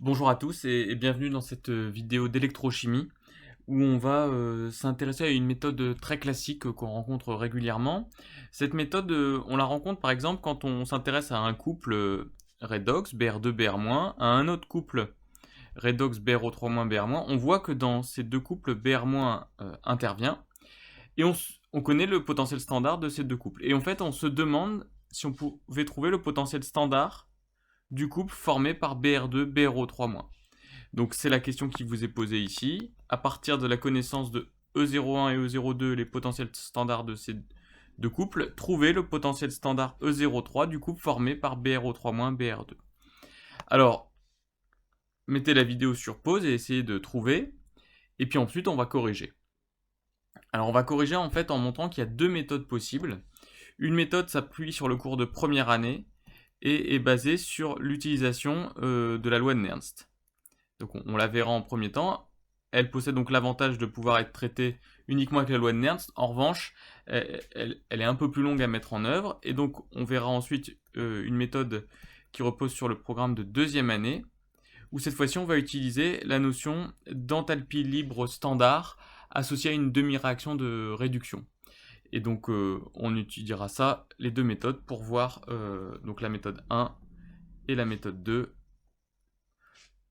Bonjour à tous et bienvenue dans cette vidéo d'électrochimie où on va s'intéresser à une méthode très classique qu'on rencontre régulièrement. Cette méthode, on la rencontre par exemple quand on s'intéresse à un couple redox, Br2, Br-, à un autre couple redox, BrO3-, Br-. On voit que dans ces deux couples, Br- intervient et on connaît le potentiel standard de ces deux couples. Et en fait, on se demande si on pouvait trouver le potentiel standard du couple formé par Br2, BrO3-. Donc c'est la question qui vous est posée ici. À partir de la connaissance de E01 et E02, les potentiels standards de ces deux couples, trouvez le potentiel standard E03 du couple formé par BrO3-, Br2. Alors, mettez la vidéo sur pause et essayez de trouver. Et puis ensuite, on va corriger. Alors, on va corriger en fait en montrant qu'il y a deux méthodes possibles. Une méthode s'appuie sur le cours de première année et est basée sur l'utilisation de la loi de Nernst. Donc on la verra en premier temps. Elle possède donc l'avantage de pouvoir être traitée uniquement avec la loi de Nernst. En revanche, elle est un peu plus longue à mettre en œuvre. Et donc on verra ensuite une méthode qui repose sur le programme de deuxième année, où cette fois-ci on va utiliser la notion d'enthalpie libre standard associée à une demi-réaction de réduction. Et donc on étudiera ça, les deux méthodes, pour voir donc la méthode 1 et la méthode 2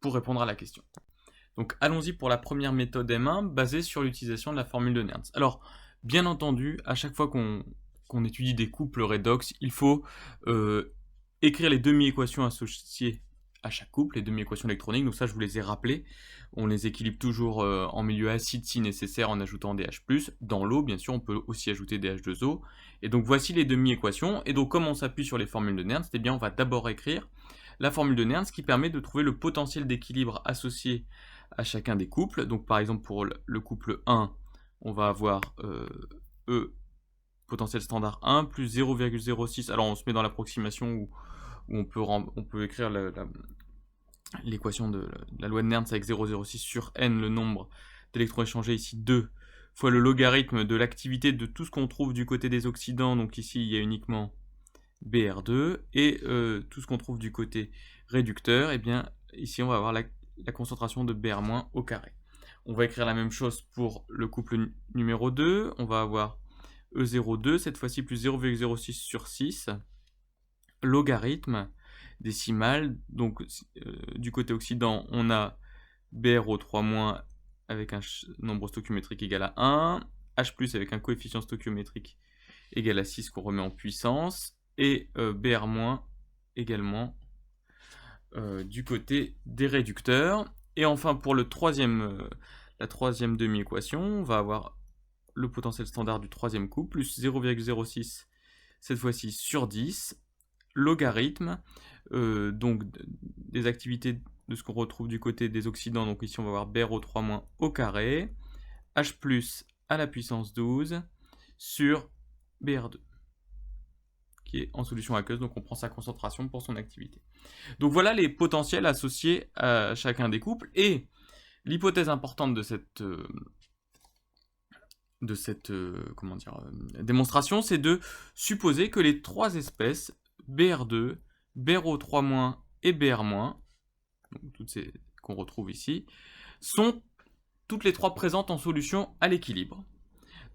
pour répondre à la question. Donc allons-y pour la première méthode M1 basée sur l'utilisation de la formule de Nernst. Alors, bien entendu, à chaque fois qu'on étudie des couples redox, il faut écrire les demi-équations associées à chaque couple, les demi-équations électroniques. Donc ça, je vous les ai rappelées. On les équilibre toujours en milieu acide si nécessaire en ajoutant des H+. Dans l'eau, bien sûr, on peut aussi ajouter des H2O. Et donc voici les demi-équations. Et donc comme on s'appuie sur les formules de Nernst, eh bien on va d'abord écrire la formule de Nernst qui permet de trouver le potentiel d'équilibre associé à chacun des couples. Donc par exemple pour le couple 1, on va avoir E potentiel standard 1 plus 0,06. Alors on se met dans l'approximation où on peut écrire l'équation de la loi de Nernst avec 0,06 sur n, le nombre d'électrons échangés, ici 2, fois le logarithme de l'activité de tout ce qu'on trouve du côté des oxydants. Donc ici il y a uniquement Br2, et tout ce qu'on trouve du côté réducteur, et bien ici on va avoir la concentration de Br- au carré. On va écrire la même chose pour le couple numéro 2, on va avoir E02, cette fois-ci plus 0,06 sur 6, logarithme décimal, donc du côté oxydant on a BrO3- avec un nombre stoichiométrique égal à 1, H+, avec un coefficient stoichiométrique égal à 6 qu'on remet en puissance, et Br- également du côté des réducteurs. Et enfin pour la troisième demi-équation, on va avoir le potentiel standard du troisième couple, plus 0,06, cette fois-ci sur 10, logarithme, donc des activités de ce qu'on retrouve du côté des oxydants, donc ici on va avoir BrO3- au carré, H+, à la puissance 12, sur Br2, qui est en solution aqueuse, donc on prend sa concentration pour son activité. Donc voilà les potentiels associés à chacun des couples, et l'hypothèse importante de cette démonstration, c'est de supposer que les trois espèces Br2, BrO3- et Br-, donc toutes ces qu'on retrouve ici, sont toutes les trois présentes en solution à l'équilibre.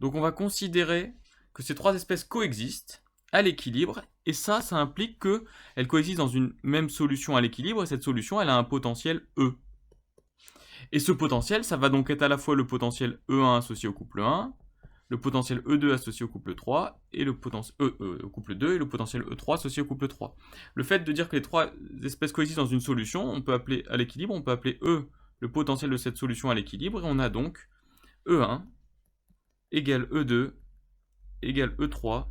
Donc on va considérer que ces trois espèces coexistent à l'équilibre, et ça implique qu'elles coexistent dans une même solution à l'équilibre, et cette solution, elle a un potentiel E. Et ce potentiel, ça va donc être à la fois le potentiel E1 associé au couple 1, le potentiel E2 associé au couple 3, et le potentiel au couple 2, et le potentiel E3 associé au couple 3. Le fait de dire que les trois espèces coexistent dans une solution, on peut appeler à l'équilibre, on peut appeler E le potentiel de cette solution à l'équilibre, et on a donc E1 égale E2 égale E3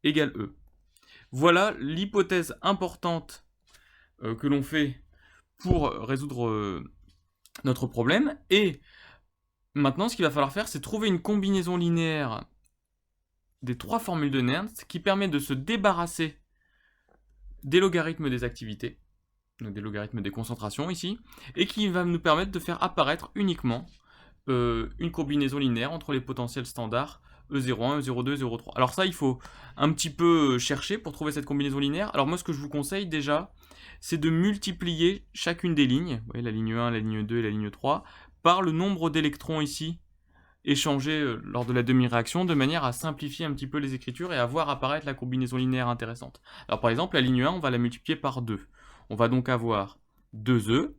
égale E. Voilà l'hypothèse importante que l'on fait pour résoudre notre problème. Et maintenant, ce qu'il va falloir faire, c'est trouver une combinaison linéaire des trois formules de Nernst qui permet de se débarrasser des logarithmes des activités, donc des logarithmes des concentrations ici, et qui va nous permettre de faire apparaître uniquement une combinaison linéaire entre les potentiels standards E01, E02, E03. Alors ça, il faut un petit peu chercher pour trouver cette combinaison linéaire. Alors moi, ce que je vous conseille déjà, c'est de multiplier chacune des lignes, vous voyez, la ligne 1, la ligne 2 et la ligne 3, par le nombre d'électrons ici échangés lors de la demi-réaction, de manière à simplifier un petit peu les écritures et à voir apparaître la combinaison linéaire intéressante. Alors par exemple, la ligne 1, on va la multiplier par 2. On va donc avoir 2E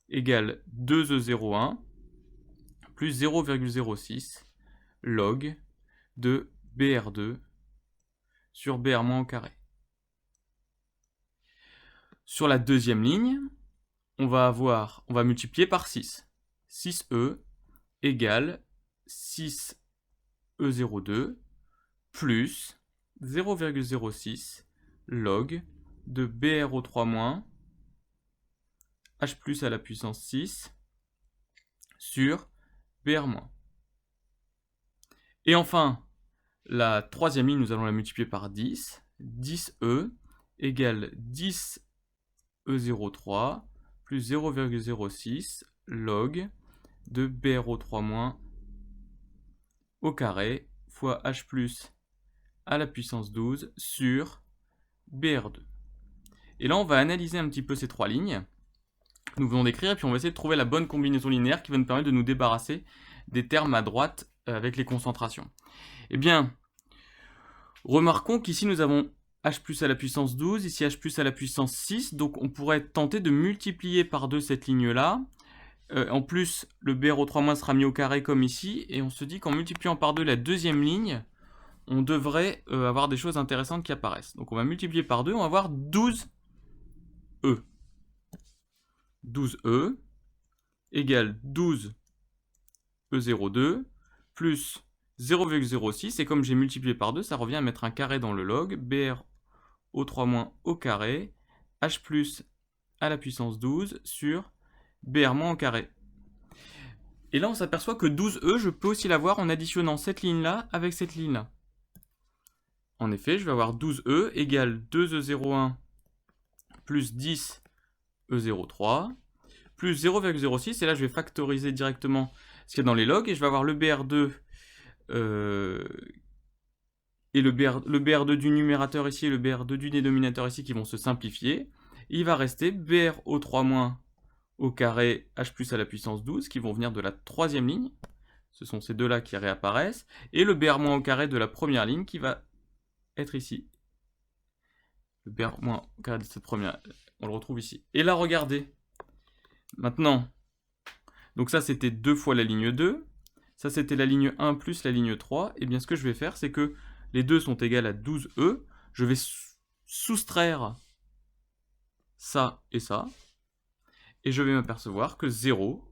égale 2E01 plus 0,06 log de BR2 sur BR- au carré. Sur la deuxième ligne, on va multiplier par 6. 6E égale 6E02 plus 0,06 log de BRO3- H plus à la puissance 6 sur BR-. Et enfin, la troisième ligne, nous allons la multiplier par 10. 10E égale 10E03 plus 0,06 log de BRO3- au carré fois H plus à la puissance 12 sur BR2. Et là, on va analyser un petit peu ces trois lignes que nous venons d'écrire, et puis on va essayer de trouver la bonne combinaison linéaire qui va nous permettre de nous débarrasser des termes à droite avec les concentrations. Eh bien, remarquons qu'ici nous avons H plus à la puissance 12, ici H plus à la puissance 6, donc on pourrait tenter de multiplier par 2 cette ligne-là. En plus, le BRO3- sera mis au carré comme ici, et on se dit qu'en multipliant par 2 la deuxième ligne, on devrait avoir des choses intéressantes qui apparaissent. Donc on va multiplier par 2, on va avoir 12E. 12E égale 12E02 plus 0,06, et comme j'ai multiplié par 2, ça revient à mettre un carré dans le log, BR au3- au carré, H plus à la puissance 12 sur BR- au carré. Et là, on s'aperçoit que 12E, je peux aussi l'avoir en additionnant cette ligne-là avec cette ligne-là. En effet, je vais avoir 12E égale 2E01 plus 10E03 plus 0,06, et là je vais factoriser directement ce qu'il y a dans les logs, et je vais avoir le BR2 et le BR2 du numérateur ici et le BR2 du dénominateur ici qui vont se simplifier. Il va rester BR au3- au carré H plus à la puissance 12 qui vont venir de la troisième ligne. Ce sont ces deux-là qui réapparaissent. Et le BR- au carré de la première ligne qui va être ici. Le BR- au carré de cette première, on le retrouve ici. Et là, regardez. Maintenant, donc ça c'était 2 fois la ligne 2. Ça c'était la ligne 1 plus la ligne 3. Et bien ce que je vais faire, c'est que les deux sont égales à 12E. Je vais soustraire ça et ça. Et je vais m'apercevoir que 0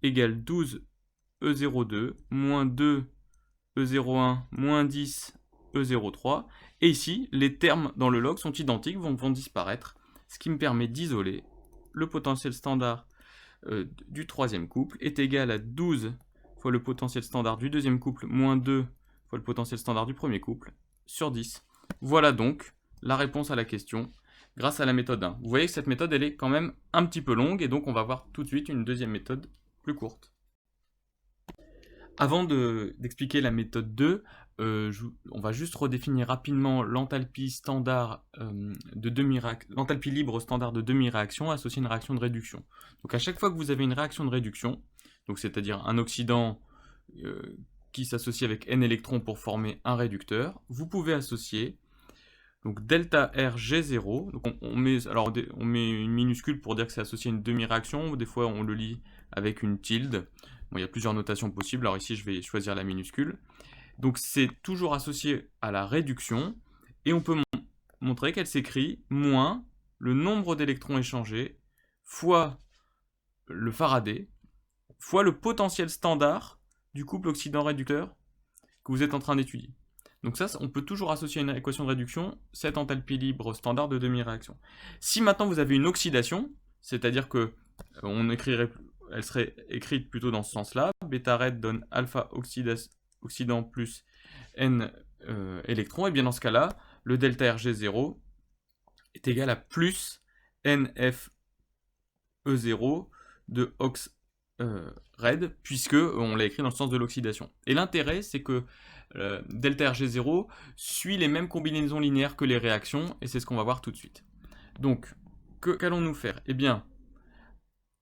égale 12E02 moins 2E01 moins 10E03. Et ici, les termes dans le log sont identiques, vont disparaître, ce qui me permet d'isoler le potentiel standard du troisième couple est égal à 12 fois le potentiel standard du deuxième couple moins 2 fois le potentiel standard du premier couple sur 10. Voilà donc la réponse à la question grâce à la méthode 1. Vous voyez que cette méthode elle est quand même un petit peu longue, et donc on va voir tout de suite une deuxième méthode plus courte. Avant d'expliquer la méthode 2, on va juste redéfinir rapidement l'enthalpie standard l'enthalpie libre standard de demi-réaction associée à une réaction de réduction. Donc à chaque fois que vous avez une réaction de réduction, donc c'est-à-dire un oxydant qui s'associe avec n électrons pour former un réducteur, vous pouvez associer donc delta RG0. Donc on met une minuscule pour dire que c'est associé à une demi-réaction, des fois on le lit avec une tilde. Bon, il y a plusieurs notations possibles, alors ici je vais choisir la minuscule. Donc c'est toujours associé à la réduction, et on peut montrer qu'elle s'écrit moins le nombre d'électrons échangés fois le Faraday fois le potentiel standard du couple oxydant-réducteur que vous êtes en train d'étudier. Donc ça, on peut toujours associer à une équation de réduction cette enthalpie libre standard de demi-réaction. Si maintenant vous avez une oxydation, c'est-à-dire que elle serait écrite plutôt dans ce sens-là, bêta red donne alpha oxydant plus n électrons, et bien dans ce cas-là, le delta Rg0 est égal à plus NFE0 de ox red, puisque on l'a écrit dans le sens de l'oxydation. Et l'intérêt, c'est que delta RG0 suit les mêmes combinaisons linéaires que les réactions, et c'est ce qu'on va voir tout de suite. Donc, qu'allons-nous faire? Eh bien,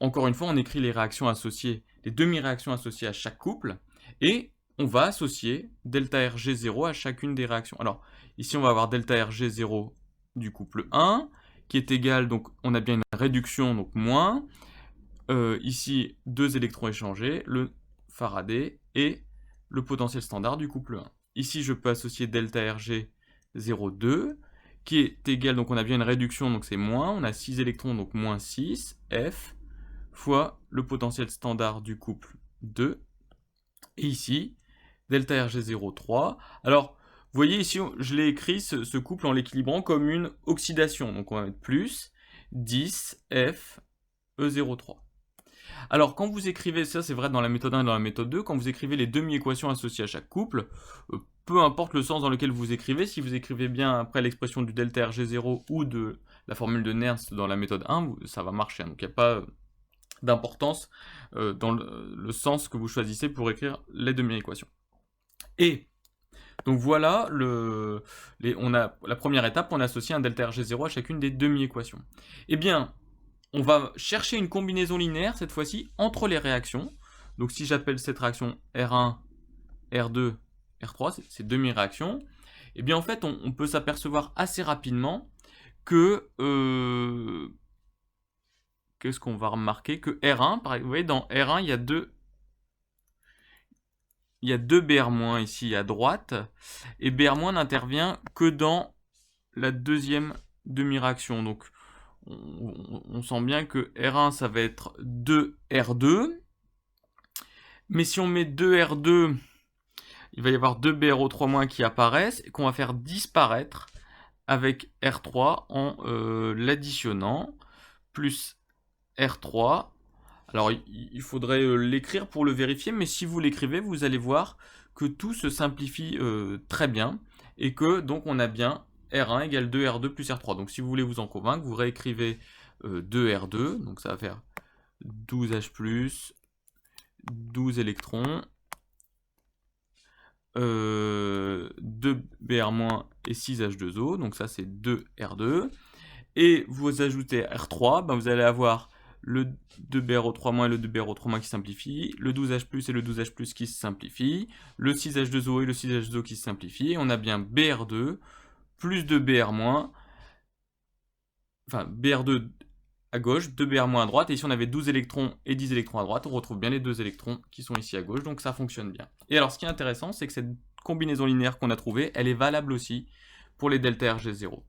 encore une fois, on écrit les réactions associées, les demi-réactions associées à chaque couple, et on va associer delta RG0 à chacune des réactions. Alors, ici, on va avoir delta RG0 du couple 1, qui est égal, donc on a bien une réduction, donc moins. Ici, 2 électrons échangés, le Faraday et le potentiel standard du couple 1. Ici, je peux associer delta RG02, qui est égal, donc on a bien une réduction, donc c'est moins, on a 6 électrons, donc moins 6, F, fois le potentiel standard du couple 2. Et ici, delta RG03. Alors, vous voyez ici, je l'ai écrit, ce couple, en l'équilibrant comme une oxydation. Donc on va mettre plus 10 F E03. Alors, quand vous écrivez, ça c'est vrai dans la méthode 1 et dans la méthode 2, quand vous écrivez les demi-équations associées à chaque couple, peu importe le sens dans lequel vous écrivez, si vous écrivez bien après l'expression du delta RG0 ou de la formule de Nernst dans la méthode 1, ça va marcher. Donc il n'y a pas d'importance dans le sens que vous choisissez pour écrire les demi-équations. Et donc voilà, on a la première étape, on associe un delta RG0 à chacune des demi-équations. Eh bien, on va chercher une combinaison linéaire, cette fois-ci, entre les réactions. Donc si j'appelle cette réaction R1, R2, R3, c'est demi-réactions, eh bien en fait, on peut s'apercevoir assez rapidement que... qu'est-ce qu'on va remarquer? Que R1, vous voyez, dans R1, il y a deux BR- ici à droite, et BR- n'intervient que dans la deuxième demi-réaction. Donc, on sent bien que R1, ça va être 2R2, mais si on met 2R2, il va y avoir 2 BRO3- qui apparaissent, et qu'on va faire disparaître avec R3 en l'additionnant, plus R3. Alors, il faudrait l'écrire pour le vérifier, mais si vous l'écrivez, vous allez voir que tout se simplifie très bien, et que donc on a bien R1 égale 2R2 plus R3. Donc si vous voulez vous en convaincre, vous réécrivez 2R2, donc ça va faire 12H+, 12 électrons, 2Br- et 6H2O, donc ça c'est 2R2, et vous ajoutez R3, ben vous allez avoir le 2BRO3- et le 2BRO3- qui simplifient, le 12H+, et le 12H+, qui se simplifient, le 6H2O et le 6H2O qui se simplifient, et on a bien BR2 plus 2BR-, enfin BR2 à gauche, 2BR- à droite, et ici on avait 12 électrons et 10 électrons à droite, on retrouve bien les 2 électrons qui sont ici à gauche, donc ça fonctionne bien. Et alors ce qui est intéressant, c'est que cette combinaison linéaire qu'on a trouvée, elle est valable aussi pour les delta RG0.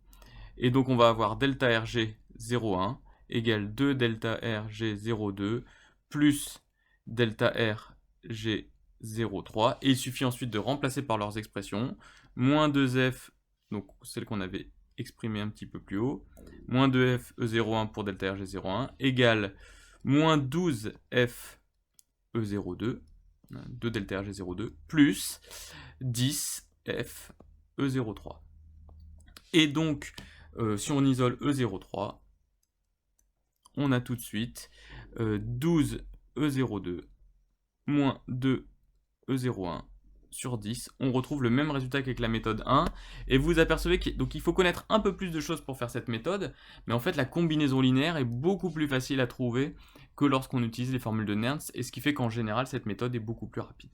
Et donc on va avoir delta RG01 égale 2 delta RG02 plus delta RG03. Et il suffit ensuite de remplacer par leurs expressions. Moins 2F, donc celle qu'on avait exprimée un petit peu plus haut, moins 2F E01 pour delta RG01 égale moins 12F E02, 2 delta RG02, plus 10F E03. Et donc, si on isole E03, on a tout de suite 12 E02 moins 2 E01 sur 10. On retrouve le même résultat qu'avec la méthode 1. Et vous apercevez qu'il faut connaître un peu plus de choses pour faire cette méthode. Mais en fait, la combinaison linéaire est beaucoup plus facile à trouver que lorsqu'on utilise les formules de Nernst. Et ce qui fait qu'en général, cette méthode est beaucoup plus rapide.